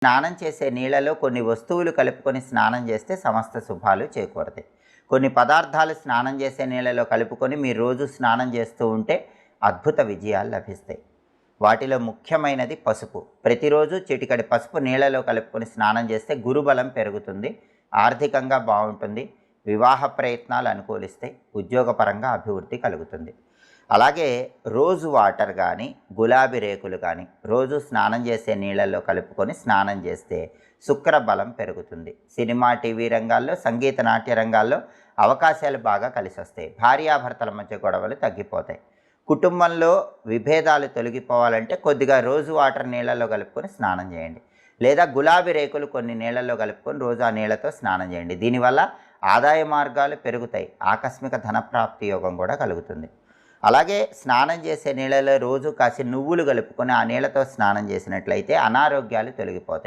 స్నానం చేసే నీళ్ళలో కొన్ని వస్తువులు కలుపుకొని స్నానం చేస్తే సమస్త శుభాలు చేకూరతాయి. కొన్ని పదార్థాలు స్నానం చేసే నీళ్ళలో కలుపుకొని మీరు రోజు స్నానం చేస్తూ ఉంటే అద్భుత విజయాలు లభిస్తాయి. వాటిలో ముఖ్యమైనది పసుపు. ప్రతిరోజు చిటికెడు పసుపు నీళ్ళలో కలుపుకొని స్నానం చేస్తే గురుబలం పెరుగుతుంది, ఆర్థికంగా బాగుంటుంది, వివాహ ప్రయత్నాలు అనుకూలిస్తాయి, ఉద్యోగపరంగా అభివృద్ధి కలుగుతుంది. అలాగే రోజు వాటర్ కానీ గులాబీ రేకులు కానీ రోజు స్నానం చేసే నీళ్ళల్లో కలుపుకొని స్నానం చేస్తే శుక్ర బలం పెరుగుతుంది. సినిమా టీవీ రంగాల్లో, సంగీత నాట్య రంగాల్లో అవకాశాలు బాగా కలిసి వస్తాయి. భార్యాభర్తల మధ్య గొడవలు తగ్గిపోతాయి. కుటుంబంలో విభేదాలు తొలగిపోవాలంటే కొద్దిగా రోజు వాటర్ నీళ్ళల్లో కలుపుకొని స్నానం చేయండి, లేదా గులాబీ రేకులు కొన్ని నీళ్ళల్లో కలుపుకొని రోజు ఆ నీళ్ళతో స్నానం చేయండి. దీనివల్ల ఆదాయ మార్గాలు పెరుగుతాయి, ఆకస్మిక ధనప్రాప్తి యోగం కూడా కలుగుతుంది. అలాగే స్నానం చేసే నీళ్ళలో రోజు కాసి నువ్వులు కలుపుకొని ఆ నీళ్ళతో స్నానం చేసినట్లయితే అనారోగ్యాలు తొలగిపోతాయి.